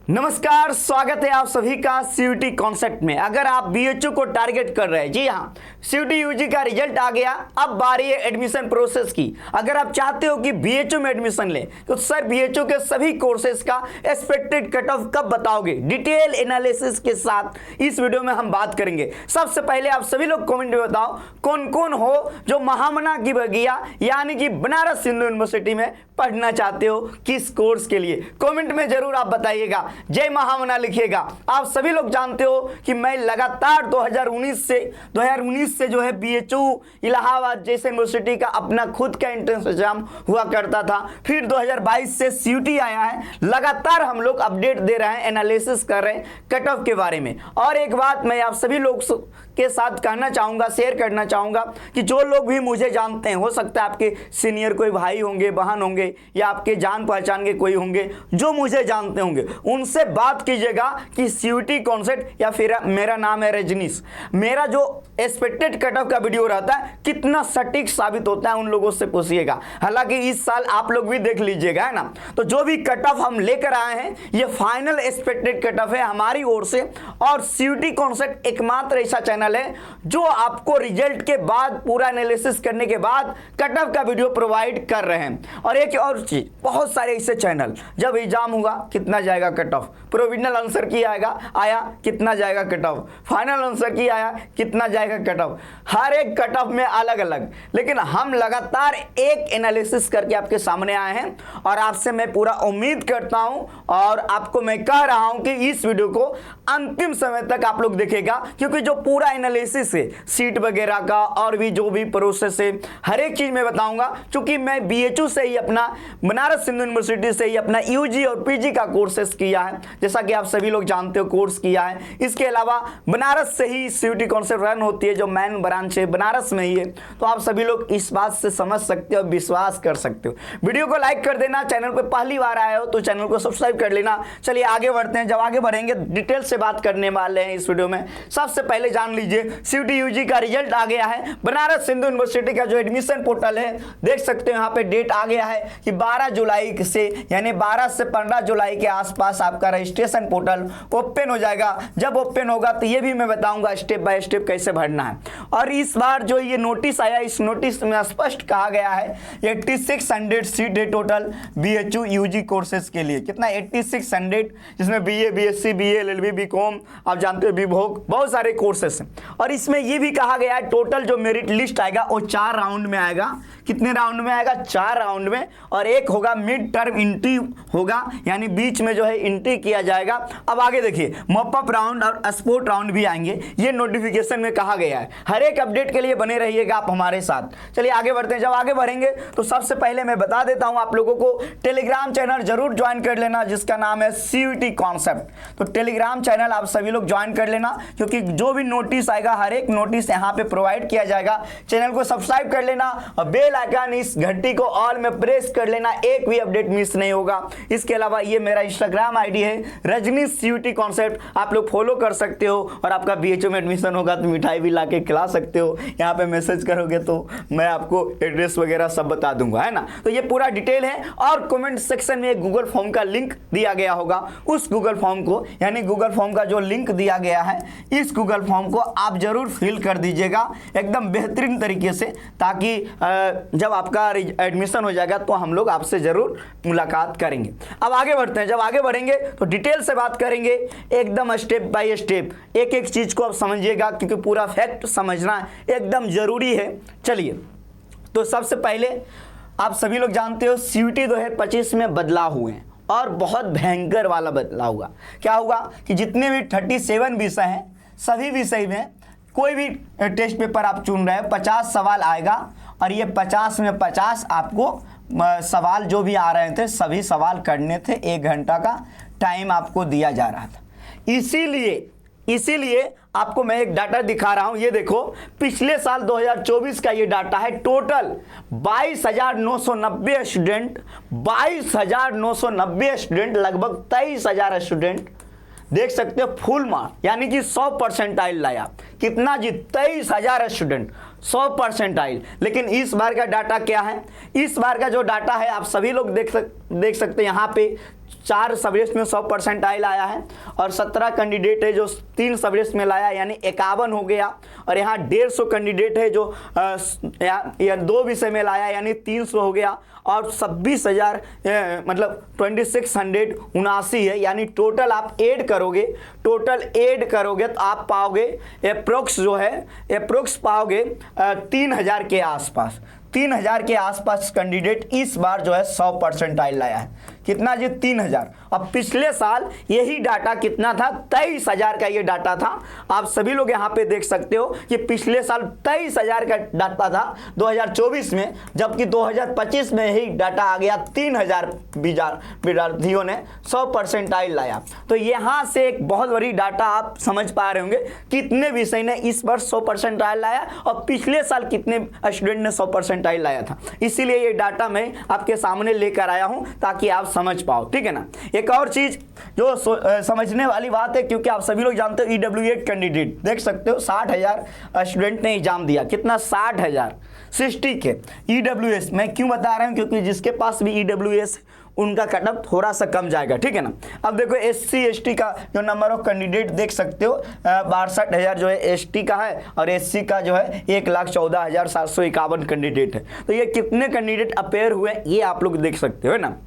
नमस्कार, स्वागत है आप सभी का सीयूटी कॉन्सेप्ट में। अगर आप बीएचयू को टारगेट कर रहे हैं, जी हाँ, सीयूटी यूजी का रिजल्ट आ गया। अब बारी है एडमिशन प्रोसेस की। अगर आप चाहते हो कि बीएचयू में एडमिशन लें तो सर बीएचयू के सभी कोर्सेज का एक्सपेक्टेड कट ऑफ कब बताओगे, डिटेल एनालिसिस के साथ इस वीडियो में हम बात करेंगे। सबसे पहले आप सभी लोग कमेंट में बताओ कौन कौन हो जो महामना की बगिया यानी कि बनारस हिंदू यूनिवर्सिटी में पढ़ना चाहते हो, किस कोर्स के लिए। कमेंट में जरूर आप बताइएगा, जय महामना लिखिएगा। आप सभी लोग जानते हो कि मैं लगातार 2019 से जो है बीएचयू, इलाहाबाद जैसे यूनिवर्सिटी का अपना खुद का एंट्रेंस एग्जाम हुआ करता था। फिर 2022 से सीयूटी आया है। लगातार हम लोग अपडेट दे रहे हैं, एनालिसिस कर रहे हैं कट ऑफ के बारे में। और एक बात मैं आप सभी लोग के साथ कहना चाहूँगा, शेयर करना चाहूँगा कि जो लोग भी मुझे जानते हैं, हो सकता है आपके सीनियर कोई भाई होंगे, बहन होंगे या आपके जान पहचान के कोई होंगे जो मुझे जानते होंगे, उनसे बात कीजिएगा कि सीयूटी कॉन्सेप्ट या फिर मेरा नाम है रजनीश, मेरा जो एक्सपेक्टेड कट ऑफ का वीडियो रहता है कितना सटीक साबित होता है, उन लोगों से पूछिएगा। हालांकि इस साल आप लोग भी देख लीजिएगा, है ना। तो जो भी कट ऑफ हम लेकर आए हैं ये फाइनल एक्सपेक्टेड कट ऑफ है हमारी ओर से। और सीयूटी कॉन्सेप्ट एकमात्र ऐसा चैनल है जो आपको रिजल्ट के बाद पूरा एनालिसिस करने के बाद कट ऑफ का वीडियो प्रोवाइड कर रहे हैं। और एक और चीज, बहुत सारे ऐसे चैनल, जब एग्जाम होगा कितना जाएगा कट ऑफ, प्रोविजनल आंसर की आया कितना जाएगा कट ऑफ, फाइनल आंसर की आया कितना जाएगा कट ऑफ, हर एक कट ऑफ में अलग अलग। लेकिन हम लगातार एक एनालिसिस करके आपके सामने आए हैं और आपसे मैं पूरा उम्मीद करता हूं और आपको मैं कह रहा हूं कि इस वीडियो को अंतिम समय तक आप लोग देखेगा, क्योंकि जो पूरा एनालिसिस है सीट वगैरह का और भी जो भी प्रोसेस है हर एक चीज मैं बताऊंगा। क्योंकि मैं बीएचयू से ही अपना, बनारस हिंदू यूनिवर्सिटी से ही अपना यूजी और पीजी का कोर्सेस किया है, जैसा कि आप सभी लोग जानते हो, कोर्स किया है। इसके अलावा बनारस से ही सीयूटी कॉन्सेप्ट रन होती है, जो मेन ब्रांच है बनारस में ही है। तो आप सभी लोग इस बात से समझ सकते हो, विश्वास कर सकते हो। वीडियो को लाइक कर देना, चैनल पे पहली बार आए हो तो चैनल को सब्सक्राइब कर लेना। चलिए आगे बढ़ते हैं। जब आगे बढ़ेंगे डिटेल से बात करने वाले हैं इस वीडियो में। सबसे पहले जान लीजिए सीयूटी यूजी का रिजल्ट आ गया है। बनारस हिंदू यूनिवर्सिटी का जो एडमिशन पोर्टल है, देख सकते हो यहाँ पे डेट आ गया है कि 12 जुलाई से, यानी 12 से 15 जुलाई के आसपास आपका रजिस्ट्रेशन पोर्टल ओपन हो जाएगा। जब ओपन होगा तो ये भी मैं बताऊंगा स्टेप बाय स्टेप कैसे भरना है। और इस बार जो ये नोटिस आया, इस नोटिस में स्पष्ट कहा गया है 8600 सीट है टोटल बीएचयू यूजी कोर्सेज के लिए। कितना? 8600, जिसमें BA, BSc, BA, LLB, BCom, आप जानते हो बीभोग, बहुत सारे कोर्सेस हैं। और इसमें ये भी कहा गया है टोटल जो मेरिट लिस्ट आएगा वो 4 राउंड में आएगा। कितने राउंड में आएगा? 4 राउंड में। और एक होगा मिड टर्म एंट्री होगा, यानी बीच में जो है एंट्री किया जाएगा। अब आगे देखिए, मॉपअप राउंड और स्पोर्ट राउंड भी आएंगे, ये नोटिफिकेशन में कहा गया है। हर एक अपडेट के लिए बने रहिएगा आप हमारे साथ। चलिए आगे बढ़ते हैं। जब आगे बढ़ेंगे तो सबसे पहले मैं बता देता हूं आप लोगों को, टेलीग्राम चैनल जरूर ज्वाइन कर लेना जिसका नाम है सीयूटी कॉन्सेप्ट। तो टेलीग्राम चैनल आप सभी लोग ज्वाइन कर लेना, क्योंकि जो भी नोटिस आएगा हर एक नोटिस यहाँ पे प्रोवाइड किया जाएगा। चैनल को सब्सक्राइब कर लेना और बेल आइकन, इस घंटी को ऑल में प्रेस कर लेना, एक भी अपडेट मिस नहीं होगा। इसके अलावा ये मेरा इंस्टाग्राम आईडी है रजनीश सीयूटी कॉन्सेप्ट, आप लोग फॉलो कर सकते हो। और आपका बीएचयू में एडमिशन होगा तो मिठाई भी ला के खिला सकते हो। यहाँ पे मैसेज करोगे तो मैं आपको एड्रेस वगैरह सब बता दूंगा, है ना। तो ये पूरा डिटेल है। और कमेंट सेक्शन में एक गूगल फॉर्म का लिंक दिया गया होगा, उस गूगल फॉर्म को, यानी गूगल फॉर्म का जो लिंक दिया गया है, इस गूगल फॉर्म को आप जरूर फिल कर दीजिएगा एकदम बेहतरीन तरीके से, ताकि जब आपका एडमिशन हो जाएगा तो हम लोग आपसे जरूर मुलाकात करेंगे। अब आगे बढ़ते हैं। जब आगे बढ़ेंगे तो डिटेल से बात करेंगे, एकदम स्टेप बाय स्टेप, एक एक चीज को आप समझिएगा, क्योंकि पूरा फैक्ट समझना एकदम जरूरी है। चलिए, तो सबसे पहले आप सभी लोग जानते हो सीयूटी 2025 में बदलाव हुए हैं और बहुत भयंकर वाला बदलाव हुआ। क्या हुआ कि जितने भी 37 विषय हैं, सभी विषय में कोई भी टेस्ट पेपर आप चुन रहे हैं, 50 सवाल आएगा और ये 50 में 50 आपको सवाल जो भी आ रहे थे सभी सवाल करने थे। 1 घंटा का टाइम आपको दिया जा रहा था। इसीलिए आपको मैं एक डाटा दिखा रहा हूं, ये देखो, पिछले साल 2024 का ये डाटा है। टोटल 22,990 स्टूडेंट, 22,990 स्टूडेंट, लगभग 23,000 स्टूडेंट, देख सकते हो फुल मार्क, यानी कि 100% लाया। कितना जी? 23,000 स्टूडेंट, 100%। लेकिन इस बार का डाटा क्या है? इस बार का जो डाटा है आप सभी लोग देख सकते हैं यहाँ पे 4 सब्जेक्ट में 100 परसेंटाइल आया है और 17 कैंडिडेट है जो 3 सब्जेक्ट में लाया, यानी 51 हो गया। और यहाँ 150 कैंडिडेट है जो 2 विषय में लाया, यानी 300 हो गया। और 26,000 मतलब 2679 है, यानी टोटल आप ऐड करोगे तो आप पाओगे अप्रोक्स जो है अप्रोक्स पाओगे 3000 के आसपास। 3000 के आसपास कैंडिडेट इस बार जो है 100 परसेंटाइल लाया है। कितना जी? 3000। अब पिछले साल यही डाटा कितना था? 23,000 का ये डाटा था। आप सभी लोग यहाँ पे देख सकते हो कि पिछले साल 23,000 का डाटा था 2024 में, जबकि 2025 में यही डाटा आ गया 3000 विद्यार्थियों ने 100 परसेंटाइल लाया। तो यहाँ से एक बहुत बड़ी डाटा आप समझ पा रहे होंगे कितने विषय ने इस बार 100 परसेंटाइल लाया और पिछले साल कितने स्टूडेंट ने 100 परसेंटाइल लाया था। इसीलिए ये डाटा मैं आपके सामने लेकर आया हूँ ताकि आप समझ पाओ, ठीक है ना। एक और चीज जो समझने वाली बात है, क्योंकि आप सभी लोग जानते हो EWS कैंडिडेट देख सकते हो 60,000 स्टूडेंट ने एग्जाम दिया। कितना? 60,000 60 के EWS। मैं क्यों बता रहा हूं? क्योंकि जिसके पास भी EWS उनका कटअप थोड़ा सा कम जाएगा, ठीक है ना। अब देखो SC ST का जो नंबर ऑफ कैंडिडेट देख सकते हो 62,000 जो है ST का है और SC का जो है 1,14,751 कैंडिडेट है। तो ये कितने कैंडिडेट अपेयर हुए ये आप लोग देख सकते हो, है ना।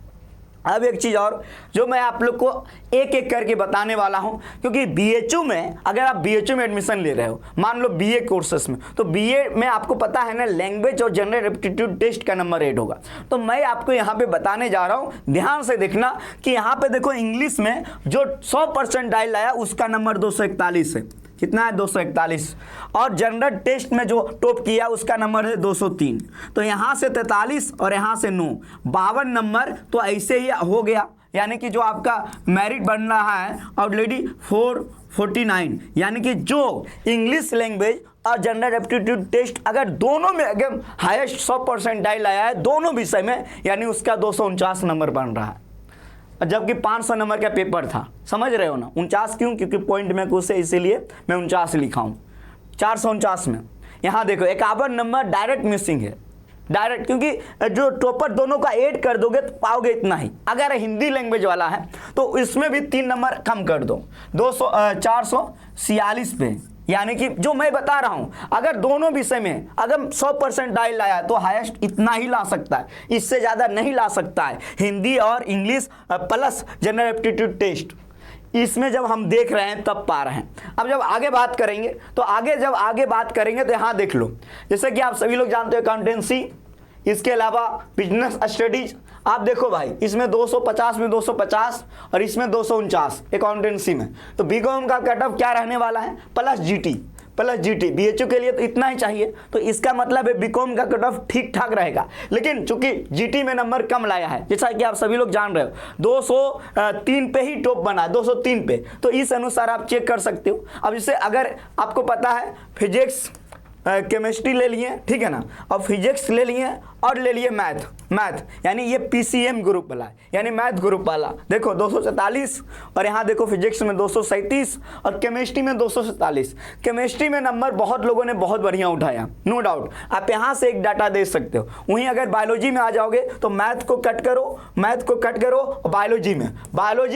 अब एक चीज़ और जो मैं आप लोग को एक एक करके बताने वाला हूं, क्योंकि BHU में अगर आप BHU में एडमिशन ले रहे हो, मान लो BA कोर्सेस में, तो BA में आपको पता है ना लैंग्वेज और जनरल एप्टीट्यूड टेस्ट का नंबर ऐड होगा। तो मैं आपको यहां पे बताने जा रहा हूं, ध्यान से देखना कि यहां पे देखो इंग्लिश में जो 100 परसेंटाइल आया उसका नंबर 241 है। कितना है? 241। और जनरल टेस्ट में जो टॉप किया उसका नंबर है 203। तो यहाँ से 43 और यहाँ से 9, 52 नंबर तो ऐसे ही हो गया। यानी कि जो आपका मेरिट बन रहा है ऑलरेडी 449, यानी कि जो इंग्लिश लैंग्वेज और जनरल एप्टीट्यूड टेस्ट अगर दोनों में अगर हाईएस्ट 100 परसेंटाइल आया है दोनों विषय में, यानी उसका 249 नंबर बन रहा है, जबकि 500 नंबर का पेपर था। समझ रहे हो ना। 49 क्यों? क्योंकि पॉइंट में कुछ है इसीलिए मैं 49 लिखा हूँ। 449 में यहाँ देखो 51 नंबर डायरेक्ट मिसिंग है, डायरेक्ट, क्योंकि जो टॉपर दोनों का ऐड कर दोगे तो पाओगे इतना ही। अगर हिंदी लैंग्वेज वाला है तो इसमें भी 3 नंबर कम कर दो, 446 पे। यानी कि जो मैं बता रहा हूं, अगर दोनों विषय में अगर 100 परसेंटाइल लाया तो हाईएस्ट इतना ही ला सकता है, इससे ज़्यादा नहीं ला सकता है। हिंदी और English plus general aptitude test इसमें जब हम देख रहे हैं तब पा रहे हैं। अब जब आगे बात करेंगे तो आगे बात करेंगे तो यहाँ देख लो, जैसे कि आप सभी लोग जानते हो अकाउंटेंसी, इसके अलावा बिजनेस स्टडीज। आप देखो भाई इसमें 250 में 250 और इसमें 249 अकाउंटेंसी में। तो बीकॉम का कट ऑफ क्या रहने वाला है? Plus GT. BHU के लिए तो इतना ही चाहिए, तो इसका मतलब है बीकॉम का कट ऑफ ठीक ठाक रहेगा। लेकिन चूंकि जीटी में नंबर कम लाया है, जैसा कि आप सभी लोग जान रहे हो, 203 पे ही टॉप बना, 203 पे, तो इस अनुसार आप चेक कर सकते हो। अब जैसे अगर आपको पता है फिजिक्स केमिस्ट्री ले लिए, ठीक है ना, और फिजिक्स ले लिए और ले लिए मैथ, यानी ये PCM ग्रुप वाला है, यानी मैथ ग्रुप वाला। देखो 247 और यहाँ देखो फिजिक्स में 237 और केमिस्ट्री में 247। केमिस्ट्री में नंबर बहुत लोगों ने बहुत बढ़िया उठाया, नो डाउट। आप यहाँ से एक डाटा दे सकते हो। वहीं अगर बायोलॉजी में आ जाओगे तो मैथ को कट करो बायोलॉजी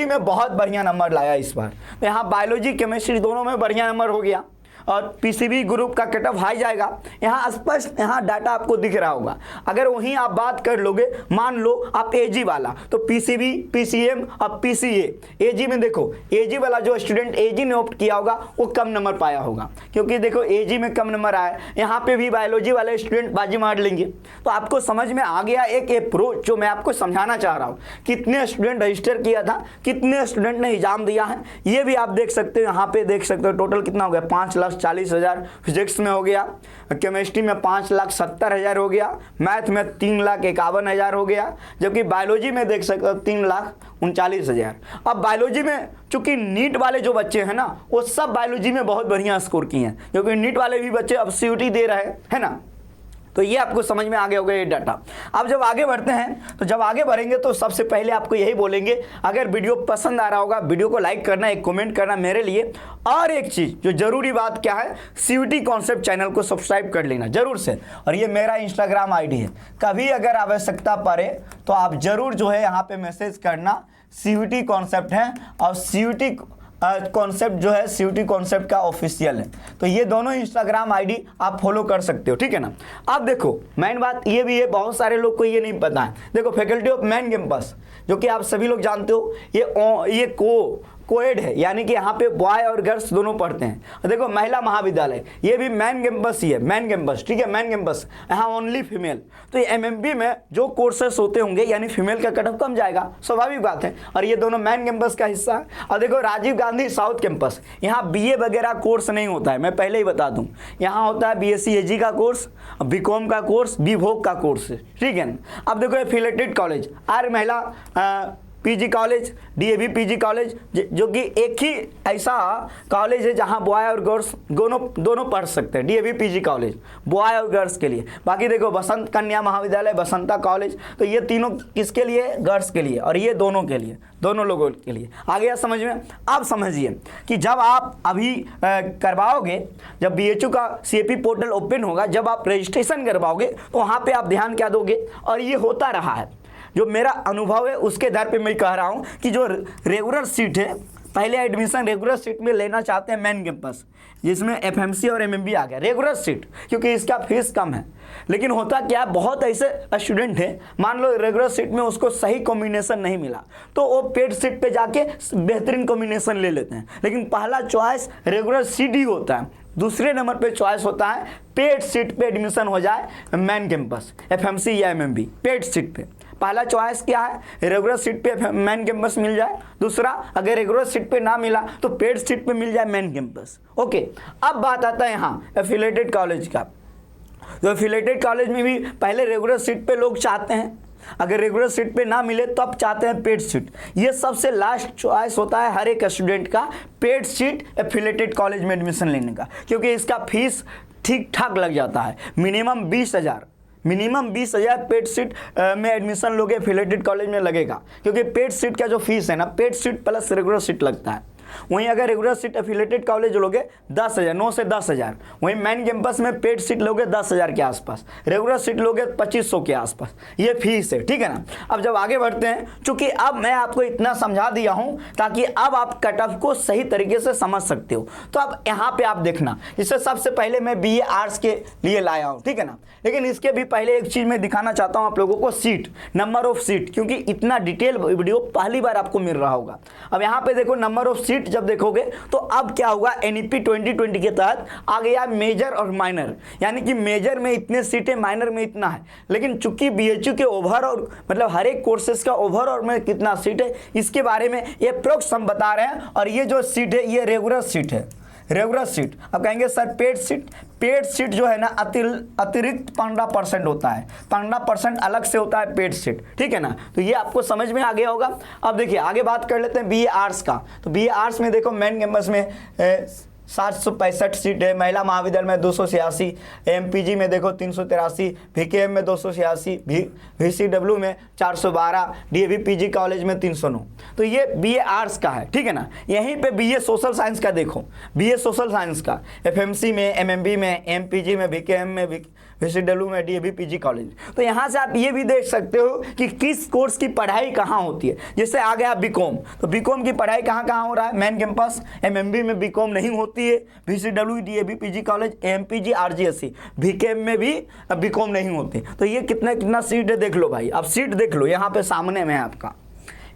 में बहुत बढ़िया नंबर लाया इस बार। तो यहाँ बायोलॉजी केमिस्ट्री दोनों में बढ़िया नंबर हो गया और PCB ग्रुप का कट ऑफ हाई जाएगा। यहाँ स्पष्ट यहाँ डाटा आपको दिख रहा होगा। अगर वहीं आप बात कर लोगे, मान लो आप AG वाला, तो PCB, PCM और PCA। AG में देखो, AG वाला जो स्टूडेंट AG ने ऑप्ट किया होगा वो कम नंबर पाया होगा, क्योंकि देखो AG में कम नंबर आया। यहाँ पे भी बायोलॉजी वाले स्टूडेंट बाजी मार लेंगे। तो आपको समझ में आ गया एक अप्रोच जो मैं आपको समझाना चाह रहा हूँ। कितने स्टूडेंट रजिस्टर किया था, कितने स्टूडेंट ने एग्जाम दिया है, ये भी आप देख सकते हो। यहाँ पे देख सकते हो टोटल कितना हो गया, 5,40,000 फिजिक्स में हो गया, केमिस्ट्री में 5,70,000 हो गया, मैथ में 3,51,000 हो गया, जबकि बायोलॉजी में देख सकते हो 3,39,000। अब बायोलॉजी में चूंकि नीट वाले जो बच्चे हैं ना, वो सब बायोलॉजी में बहुत बढ़िया स्कोर किए हैं, क्योंकि नीट वाले भी बच्चे अब CUT दे रहे हैं ना। तो ये आपको समझ में आ गया होगा ये डाटा। अब जब आगे बढ़ते हैं, तो जब आगे बढ़ेंगे तो सबसे पहले आपको यही बोलेंगे, अगर वीडियो पसंद आ रहा होगा वीडियो को लाइक करना, एक कमेंट करना मेरे लिए। और एक चीज़ जो जरूरी बात क्या है, CUT कॉन्सेप्ट चैनल को सब्सक्राइब कर लेना जरूर से। और ये मेरा इंस्टाग्राम ID है, कभी अगर आवश्यकता पड़े तो आप जरूर जो है यहाँ पे मैसेज करना, CUET कॉन्सेप्ट है और CUET कॉन्सेप्ट जो है CUET कॉन्सेप्ट का ऑफिशियल है। तो ये दोनों इंस्टाग्राम आईडी आप फॉलो कर सकते हो, ठीक है ना। अब देखो मेन बात ये भी है, बहुत सारे लोग को ये नहीं पता है। देखो फैकल्टी ऑफ मेन कैंपस जो कि आप सभी लोग जानते हो, ये कोएड है, यानी कि यहाँ पे बॉय और गर्ल्स दोनों पढ़ते हैं। और देखो महिला महाविद्यालय ये भी मेन कैंपस ही है, मेन कैंपस, ठीक है, मेन कैंपस, यहाँ ओनली फीमेल। तो ये MMB में जो कोर्सेस होते होंगे यानी फीमेल का कट ऑफ कम जाएगा, स्वाभाविक बात है। और ये दोनों मेन कैंपस का हिस्सा है। और देखो राजीव गांधी साउथ कैंपस, यहाँ BA वगैरह कोर्स नहीं होता है, मैं पहले ही बता दूँ। यहाँ होता है BSc AG का कोर्स, BCom का कोर्स, BVoc का कोर्स, ठीक है ना। अब देखो एफिलेटेड कॉलेज, आर्य महिला PG college, DAV PG college, जो कि एक ही ऐसा कॉलेज है जहां बॉय और गर्ल्स दोनों पढ़ सकते हैं। DAV PG कॉलेज बॉय और गर्ल्स के लिए। बाकी देखो बसंत कन्या महाविद्यालय, बसंता कॉलेज, तो ये तीनों किसके लिए, गर्ल्स के लिए, और ये दोनों के लिए, दोनों लोगों के लिए। आ गया समझ में। अब समझिए कि जब आप अभी करवाओगे, जब BHU का CAP पोर्टल ओपन होगा, जब आप रजिस्ट्रेशन करवाओगे तो वहाँ पर आप ध्यान क्या दोगे, और ये होता रहा है, जो मेरा अनुभव है उसके आधार पे मैं कह रहा हूं कि जो रेगुलर सीट है, पहले एडमिशन रेगुलर सीट में लेना चाहते हैं मेन कैंपस, जिसमें FMC और MMB आ गया रेगुलर सीट, क्योंकि इसका फीस कम है। लेकिन होता क्या है, बहुत ऐसे स्टूडेंट हैं, मान लो रेगुलर सीट में उसको सही कॉम्बिनेशन नहीं मिला तो वो पेड सीट पे जाके बेहतरीन कॉम्बिनेशन ले लेते हैं। लेकिन पहला चॉइस रेगुलर सीट ही होता है, दूसरे नंबर पे चॉइस होता है पेड सीट पे एडमिशन हो जाए मेन कैंपस, FMC या MMB, पेड सीट पे। पहला चॉइस क्या है, रेगुलर सीट पे मेन कैंपस मिल जाए। दूसरा, अगर रेगुलर सीट पे ना मिला तो पेड सीट पे मिल जाए मेन कैंपस। ओके, अब बात आता है यहाँ एफिलेटेड कॉलेज का। तो एफिलेटेड कॉलेज में भी पहले रेगुलर सीट पे लोग चाहते हैं, अगर रेगुलर सीट पे ना मिले तो अब चाहते हैं पेड सीट। ये सबसे लास्ट चॉइस होता है हर एक स्टूडेंट का, पेड सीट एफिलेटेड कॉलेज में एडमिशन लेने का, क्योंकि इसका फीस ठीक ठाक लग जाता है। मिनिमम 20,000 पेड सीट में एडमिशन लोगे एफिलेटेड कॉलेज में लगेगा, क्योंकि पेड सीट का जो फीस है ना, paid seat plus regular seat लगता है। वहीं अगर रेगुलर सीट एफिलेटेड कॉलेज लोगे 10,000, 9 से 10,000। वहीं मेन कैंपस में पेड सीट लोगे 10,000 के आसपास, रेगुलर सीट लोगे 2500 के आसपास, ये फीस है, ठीक है ना। अब जब आगे बढ़ते हैं, चूंकि अब मैं आपको इतना समझा दिया हूं ताकि अब आप कट ऑफ को सही तरीके से समझ सकते हो। तो अब यहाँ पे आप देखना, इससे सबसे पहले मैं BA आर्ट्स के लिए लाया हूँ, ठीक है ना। लेकिन इसके भी पहले एक चीज मैं दिखाना चाहता हूँ आप लोगों को, सीट, नंबर ऑफ सीट, क्योंकि इतना डिटेल वीडियो पहली बार आपको मिल रहा होगा। अब यहाँ पे देखो नंबर ऑफ सीट जब देखोगे तो अब क्या होगा, NEP 2020 के तहत आ गया मेजर और माइनर, यानी कि मेजर में इतने सीटें, माइनर में इतना है। लेकिन चूंकि BHU के ओवरऑल मतलब हर एक कोर्सेज का ओवरऑल में कितना सीट है, इसके बारे में ये अप्रोक्स हम बता रहे हैं। और ये जो सीट है ये रेगुलर सीट है, रेगुलर सीट। अब कहेंगे सर पेड सीट जो है ना अतिरिक्त 15% होता है, 15% अलग से होता है पेड सीट, ठीक है ना। तो ये आपको समझ में आ गया होगा। अब देखिए आगे बात कर लेते हैं BA आर्ट्स का। तो BA आर्ट्स में देखो मेन कैंपस में 765 सीट है, महिला महाविद्यालय में 286, MPG में देखो 383, VKM में 286, VCW में 412, DAV PG कॉलेज में 309। तो ये BA आर्ट्स का है, ठीक है ना। यहीं पे BA सोशल साइंस का देखो, BA सोशल साइंस का FMC में, MMB में, MPG में, VKM में, VCW में, DAV PG कॉलेज। तो यहाँ से आप ये भी देख सकते हो कि किस कोर्स की पढ़ाई कहाँ होती है। जैसे आ गया BCom, तो BCom की पढ़ाई कहाँ हो रहा है, मेन कैंपस। MMB में BCom नहीं होती है, VCW, DAV PG college, MPG, RGSC, VKM में भी BCom नहीं होती। तो ये कितना सीट है देख लो भाई, अब सीट देख लो, यहाँ पे सामने में है आपका,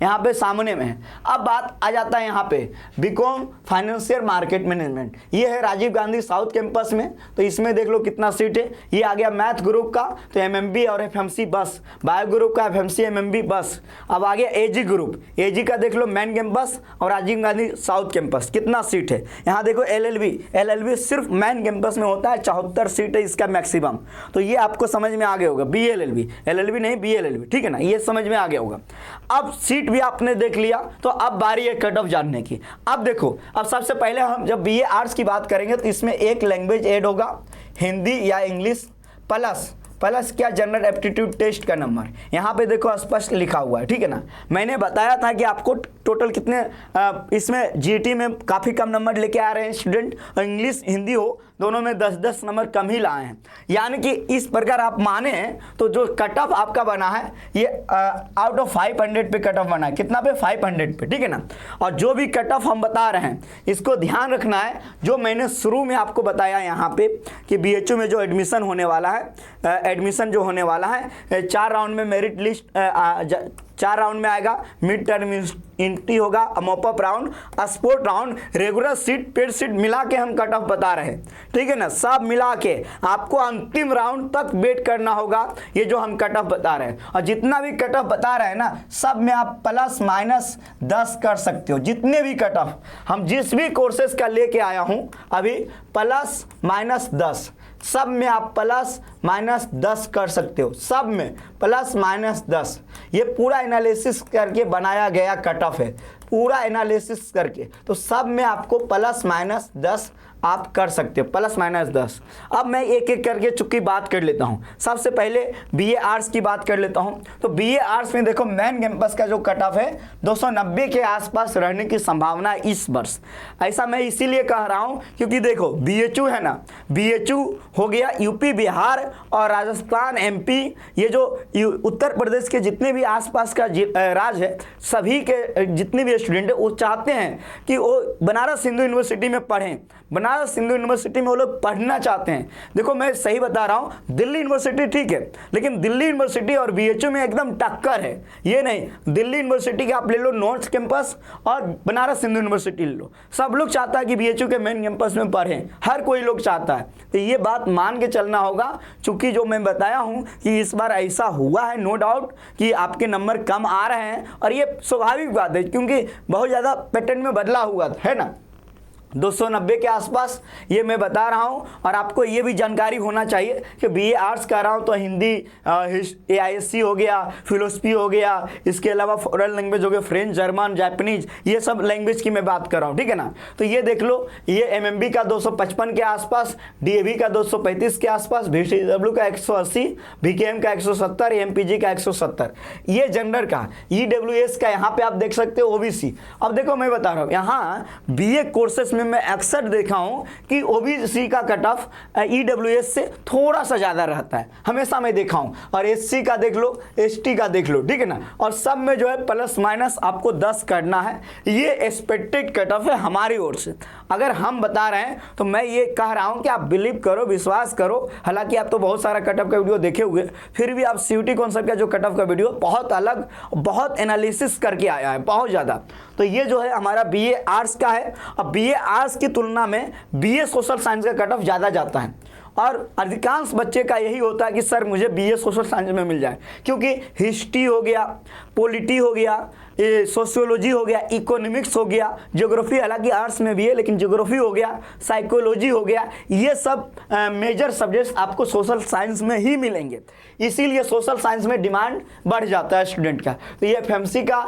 यहाँ पे सामने में है। अब बात आ जाता है यहाँ पे BCom फाइनेंशियल मार्केट मैनेजमेंट, ये है राजीव गांधी साउथ कैंपस में। तो इसमें देख लो कितना सीट है। ये आ गया मैथ ग्रुप का, तो MMB और FMC बस, बायो ग्रुप का FMC MMB बस। अब आ गया AG ग्रुप, AG का देख लो मेन कैंपस और राजीव गांधी साउथ कैंपस, कितना सीट है। यहाँ देखो LLB सिर्फ मेन कैंपस में होता है, 74 सीट है इसका मैक्सिमम। तो ये आपको समझ में आ गया होगा, LLB नहीं BLLB, ठीक है ना, ये समझ में आ गया होगा। अब सीट भी आपने देख लिया, तो अब बारी है कट ऑफ जानने की। अब देखो, अब सबसे पहले हम जब BA आर्ट्स की बात करेंगे तो इसमें एक लैंग्वेज ऐड होगा, हिंदी या इंग्लिश, प्लस प्लस क्या जनरल एप्टीट्यूड टेस्ट का नंबर, यहाँ पे देखो स्पष्ट लिखा हुआ है, ठीक है ना। मैंने बताया था कि आपको टोटल कितने इसमें जीटी में काफ़ी कम नंबर लेके आ रहे हैं स्टूडेंट, और इंग्लिश हिंदी हो दोनों में 10-10 नंबर कम ही लाए हैं। यानी कि इस प्रकार आप माने तो जो कट ऑफ आपका बना है ये आउट ऑफ 500 पे कट ऑफ बना है, कितना पे 500 पे, ठीक है ना। और जो भी कट ऑफ हम बता रहे हैं इसको ध्यान रखना है, जो मैंने शुरू में आपको बताया यहाँ पे कि बीएचयू में जो एडमिशन होने वाला है, एडमिशन जो होने वाला है 4 राउंड में मेरिट लिस्ट 4 राउंड में आएगा, मिड टर्म एंट्री होगा, mop up round, sport round, regular seat, paid seat मिला के हम कट ऑफ बता रहे हैं, ठीक है ना। सब मिला के आपको अंतिम राउंड तक वेट करना होगा, ये जो हम कट ऑफ बता रहे हैं। और जितना भी कट ऑफ बता रहे हैं ना, सब में आप प्लस माइनस 10 कर सकते हो। जितने भी कट ऑफ हम जिस भी कोर्सेज का लेके आया हूँ अभी प्लस माइनस 10, सब में आप प्लस माइनस 10 कर सकते हो, सब में प्लस माइनस 10। ये पूरा एनालिसिस करके बनाया गया कट ऑफ है, पूरा एनालिसिस करके, तो सब में आपको प्लस माइनस 10 आप कर सकते हो, प्लस माइनस 10। अब मैं एक एक करके चुकी बात कर लेता हूँ। सबसे पहले बीए आर्ट्स की बात कर लेता हूँ। तो बीए आर्ट्स में देखो मेन कैंपस का जो कट ऑफ है 290 के आसपास रहने की संभावना है इस वर्ष। ऐसा मैं इसीलिए कह रहा हूँ क्योंकि देखो बीएचयू है ना, बीएचयू हो गया यूपी, बिहार और राजस्थान, एमपी, ये जो उत्तर प्रदेश के जितने भी आसपास का राज्य है, सभी के जितने भी स्टूडेंट है वो चाहते हैं कि वो बनारस हिंदू यूनिवर्सिटी में पढ़ें। बनारस हिंदू यूनिवर्सिटी में वो लोग पढ़ना चाहते हैं। देखो मैं सही बता रहा हूँ, दिल्ली यूनिवर्सिटी ठीक है, लेकिन दिल्ली यूनिवर्सिटी और बीएचयू में एकदम टक्कर है। ये नहीं दिल्ली यूनिवर्सिटी के आप ले लो नॉर्थ कैंपस और बनारस हिंदू यूनिवर्सिटी ले लो, सब लोग चाहता है कि बीएचयू के मेन कैंपस में पढ़ें, हर कोई लोग चाहता है। तो ये बात मान के चलना होगा, चूंकि जो मैं बताया हूँ कि इस बार ऐसा हुआ है, नो डाउट कि आपके नंबर कम आ रहे हैं, और ये स्वाभाविक बात है क्योंकि बहुत ज़्यादा पैटर्न में बदला हुआ है ना। 290 के आसपास ये मैं बता रहा हूँ। और आपको ये भी जानकारी होना चाहिए कि बीए आर्ट्स कर रहा हूँ तो हिंदी एआईएससी हो गया, फिलोसफी हो गया, इसके अलावा फॉरेन लैंग्वेज हो गया, फ्रेंच, जर्मन, जापानीज, ये सब लैंग्वेज की मैं बात कर रहा हूँ, ठीक है ना। तो ये देख लो, ये एमएमबी का 255 के आसपास, डीएवी का 235 के आसपास, बीसीडब्ल्यू का 180, बीकेएम का 170, एमपीजी का 170, ये जनरल का, ईडब्ल्यूएस का यहाँ पे आप देख सकते हो, ओबीसी। अब देखो मैं बता रहा हूँ यहाँ बीए कोर्सेस में मैं अक्सर देखा हूं कि ओबीसी का कट ऑफ ईडब्ल्यूएस से थोड़ा सा ज्यादा रहता है, हमेशा मैं देखा हूं। और एससी का देख लो, एसटी का देख लो, ठीक है ना। और सब में जो है प्लस माइनस आपको 10 करना है, ये एक्सपेक्टेड कट ऑफ है हमारी ओर से। अगर हम बता रहे हैं तो मैं ये कह रहा हूं कि आप बिलीव करो, विश्वास करो। हालांकि आप तो बहुत सारा कट ऑफ का वीडियो देखे हुए, फिर भी आप सीयूटी कॉन्सेप्ट का जो कट ऑफ का वीडियो बहुत अलग, बहुत एनालिसिस करके आया है, बहुत ज्यादा। तो ये जो है हमारा बीए आर्ट्स का है। अब बीए आर्ट्स की तुलना में बीए सोशल साइंस का कट ऑफ ज़्यादा जाता है, और अधिकांश बच्चे का यही होता है कि सर मुझे बीए सोशल साइंस में मिल जाए, क्योंकि हिस्ट्री हो गया, पॉलिटी हो गया, ये सोशियोलॉजी हो गया, इकोनॉमिक्स हो गया, ज्योग्राफी हालांकि आर्ट्स में भी है लेकिन ज्योग्राफी हो गया, साइकोलॉजी हो गया, ये सब मेजर सब्जेक्ट्स आपको सोशल साइंस में ही मिलेंगे। इसीलिए सोशल साइंस में डिमांड बढ़ जाता है स्टूडेंट का। तो ये एफएमसी का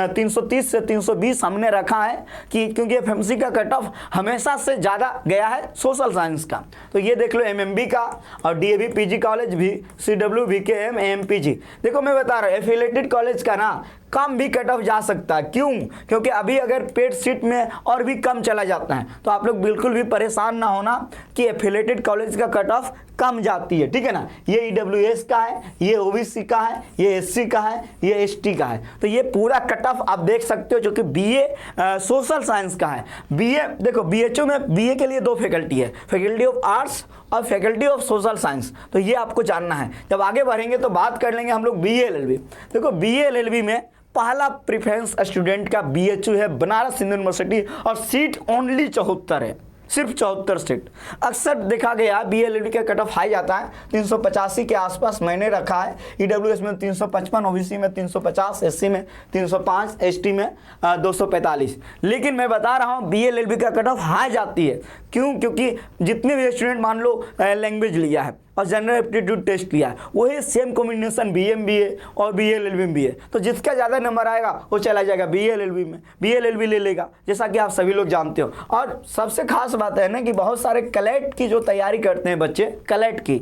330 से 320 हमने रखा है कि क्योंकि एफएमसी का कट ऑफ हमेशा से ज़्यादा गया है सोशल साइंस का। तो ये देख लो एमएमबी का और डीएवी पीजी कॉलेज भी, सीडब्ल्यू, बीकेएम, एमपीजी। देखो मैं बता रहा हूँ एफिलेटेड कॉलेज का ना कम भी कट ऑफ जा सकता है। क्यों? क्योंकि अभी अगर पेड सीट में और भी कम चला जाता है तो आप लोग बिल्कुल भी परेशान ना होना कि एफिलेटेड कॉलेज का कट ऑफ कम जाती है, ठीक है ना। ये ईडब्ल्यूएस का है, ये ओबीसी का है, ये एससी का है, ये एसटी का है। तो ये पूरा कट ऑफ आप देख सकते हो जो कि बीए सोशल साइंस का है। बीए देखो बीएचयू में बीए के लिए 2 फैकल्टी है, फैकल्टी ऑफ आर्ट्स और फैकल्टी ऑफ सोशल साइंस। तो ये आपको जानना है। जब आगे बढ़ेंगे तो बात कर लेंगे हम लोग बीए एलएलबी। देखो बीए एलएलबी में पहला प्रेफरेंस स्टूडेंट का बीएचयू है बनारस हिंदू यूनिवर्सिटी, और सीट ओनली 74 है, सिर्फ 74 सीट। अक्सर देखा गया बीएलएलबी का कट ऑफ हाई जाता है, 385 के आसपास मैंने रखा है। ईडब्ल्यूएस में 355, ओबीसी में 350, एससी में 305, एसटी में 245। लेकिन मैं बता रहा हूँ बीएलएलबी का कट ऑफ हाई जाती है। क्यों? क्योंकि जितने भी स्टूडेंट मान लो लैंग्वेज लिया है और जनरल एप्टीट्यूड टेस्ट लिया है, वही सेम कॉम्बिनेशन बीएमबीए और बीएलएलबी में भी है। तो जिसका ज़्यादा नंबर आएगा वो चला जाएगा बीएलएलबी में, बीएलएलबी ले लेगा, जैसा कि आप सभी लोग जानते हो। और सबसे खास बात है ना कि बहुत सारे कलेक्ट की जो तैयारी करते हैं बच्चे, कलेक्ट की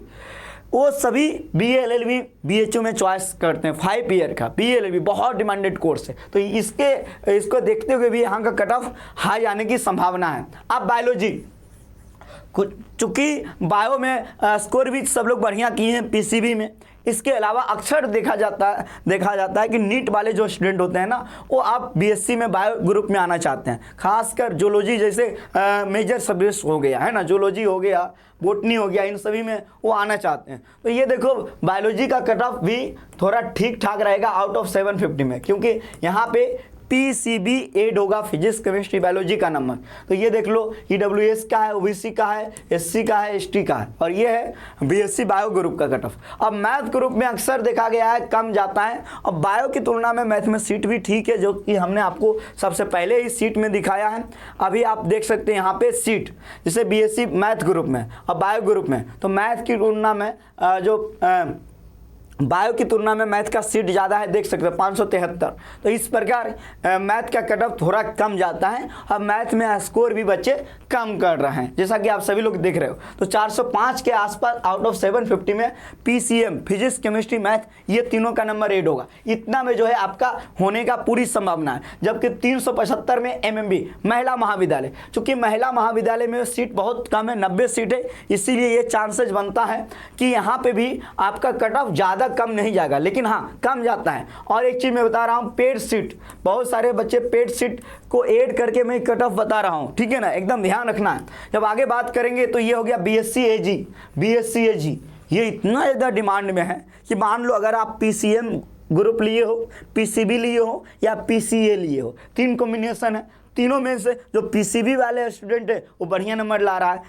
वो सभी BA LLB BHU में चॉइस करते हैं। 5 ईयर का BA LLB बहुत डिमांडेड कोर्स है, तो इसको देखते हुए भी यहाँ का कट ऑफ हाई आने की संभावना है। अब बायोलॉजी, चूंकि बायो में स्कोर भी सब लोग बढ़िया किए हैं PCB में। इसके अलावा अक्सर देखा जाता है कि नीट वाले जो स्टूडेंट होते हैं ना, वो आप BSc में बायो ग्रुप में आना चाहते हैं, खासकर जूलॉजी जैसे मेजर सब्जेक्ट हो गया है ना, जूलॉजी हो गया, बोटनी हो गया, इन सभी में वो आना चाहते हैं। तो ये देखो बायोलॉजी का कट ऑफ भी थोड़ा ठीक ठाक रहेगा आउट ऑफ 750 में, क्योंकि यहाँ पे PCB एड होगा, फिजिक्स केमिस्ट्री बायोलॉजी का नंबर। तो ये देख लो EWS का है, OBC का है, SC का है, ST का है, और ये है BSc बायो ग्रुप का कट ऑफ। अब मैथ ग्रुप में अक्सर देखा गया है कम जाता है, और बायो की तुलना में मैथ में सीट भी ठीक है, जो कि हमने आपको सबसे पहले ही सीट में दिखाया है। अभी आप देख सकते हैं यहाँ पे सीट, जैसे BSc मैथ ग्रुप में और बायो ग्रुप में, तो मैथ की तुलना में बायो की तुलना में मैथ का सीट ज़्यादा है, देख सकते हैं 573। तो इस प्रकार मैथ का कट ऑफ थोड़ा कम जाता है, अब मैथ में स्कोर भी बच्चे कम कर रहे हैं, जैसा कि आप सभी लोग देख रहे हो। तो 405 के आसपास आउट ऑफ 750 में PCM फिजिक्स केमिस्ट्री मैथ, ये तीनों का नंबर एड होगा। इतना में जो है आपका होने का पूरी संभावना है। जबकि 375 में MMB महिला महाविद्यालय, चूँकि महिला महाविद्यालय में सीट बहुत कम है, 90 सीट है, इसीलिए ये चांसेस बनता है कि यहाँ पर भी आपका कट ऑफ ज़्यादा कम नहीं जाएगा, लेकिन हाँ कम जाता है। और एक चीज मैं बता रहा हूं, पेड सीट, बहुत सारे बच्चे पेड सीट को ऐड करके मैं कट ऑफ बता रहा हूं, ठीक है ना, एकदम ध्यान रखना है। जब आगे बात करेंगे तो ये हो गया BSc AG, ये इतना ज़्यादा डिमांड में है कि मान लो अगर आप PCM ग्रुप लिए हो, PCB लिए हो या PCA लिए हो, 3 कॉम्बिनेशन है, तीनों में से जो PCB वाले स्टूडेंट है वो बढ़िया नंबर ला रहा है,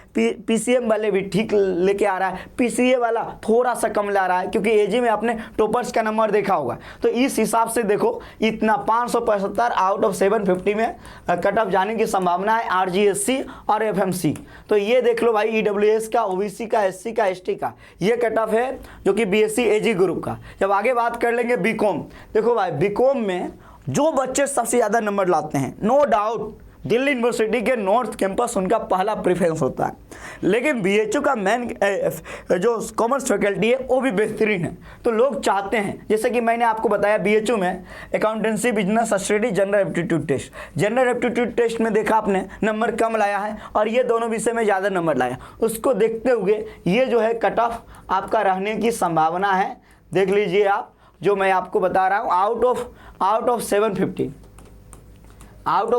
PCM वाले भी ठीक लेके आ रहा है, PCA वाला थोड़ा सा कम ला रहा है, क्योंकि AG में आपने टॉपर्स का नंबर देखा होगा। तो इस हिसाब से देखो इतना 575 आउट ऑफ 750 में कट ऑफ जाने की संभावना है RGSC और FMC। तो ये देख लो भाई, EWS का, OBC का, SC का, ST का ये कट ऑफ है, जो कि BSc AG ग्रुप का। जब आगे बात कर लेंगे BCom, देखो भाई BCom में जो बच्चे सबसे ज़्यादा नंबर लाते हैं, नो डाउट दिल्ली यूनिवर्सिटी के नॉर्थ कैंपस उनका पहला प्रेफरेंस होता है, लेकिन BHU का मेन जो कॉमर्स फैकल्टी है वो भी बेहतरीन है। तो लोग चाहते हैं, जैसे कि मैंने आपको बताया BHU में accountancy, business study, general aptitude test में देखा आपने नंबर कम लाया है, और ये दोनों विषय में ज़्यादा नंबर लाया। उसको देखते हुए ये जो है कट ऑफ आपका रहने की संभावना है, देख लीजिए आप, जो मैं आपको बता रहा हूँ आउट ऑफ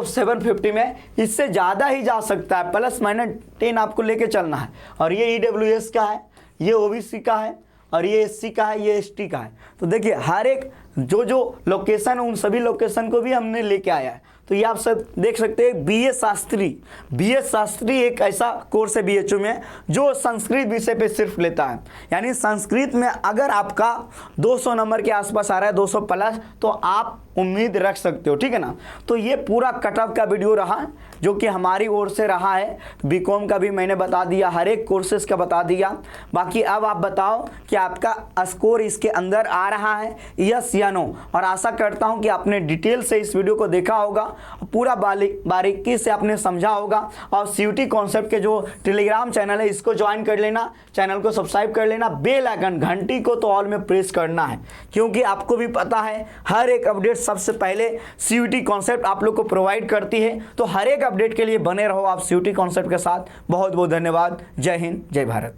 750 में इससे ज़्यादा ही जा सकता है, +-10 आपको लेके चलना है। और ये EWS का है, ये OBC का है, और ये SC का है, ये ST का है। तो देखिए हर एक जो लोकेशन है उन सभी लोकेशन को भी हमने लेके आया है। तो ये आप सब देख सकते हैं। BA शास्त्री एक ऐसा कोर्स है BHU में जो संस्कृत विषय पे सिर्फ लेता है, यानी संस्कृत में अगर आपका 200 नंबर के आसपास आ रहा है, 200 प्लस, तो आप उम्मीद रख सकते हो, ठीक है ना। तो ये पूरा कट ऑफ का वीडियो रहा जो कि हमारी ओर से रहा है। BCom का भी मैंने बता दिया, हर एक कोर्सेज का बता दिया। बाकी अब आप बताओ कि आपका स्कोर इसके अंदर आ रहा है, यस या नो। और आशा करता हूं कि आपने डिटेल से इस वीडियो को देखा होगा, पूरा बारीकी से आपने समझा होगा। और CUT कॉन्सेप्ट के जो टेलीग्राम चैनल है इसको ज्वाइन कर लेना, चैनल को सब्सक्राइब कर लेना, बेल आइकन घंटी को तो ऑल में प्रेस करना है, क्योंकि आपको भी पता है हर एक अपडेट सबसे पहले CUT कॉन्सेप्ट आप लोग को प्रोवाइड करती है। तो हर एक अपडेट के लिए बने रहो आप CUT कॉन्सेप्ट के साथ। बहुत बहुत धन्यवाद। जय हिंद, जय भारत।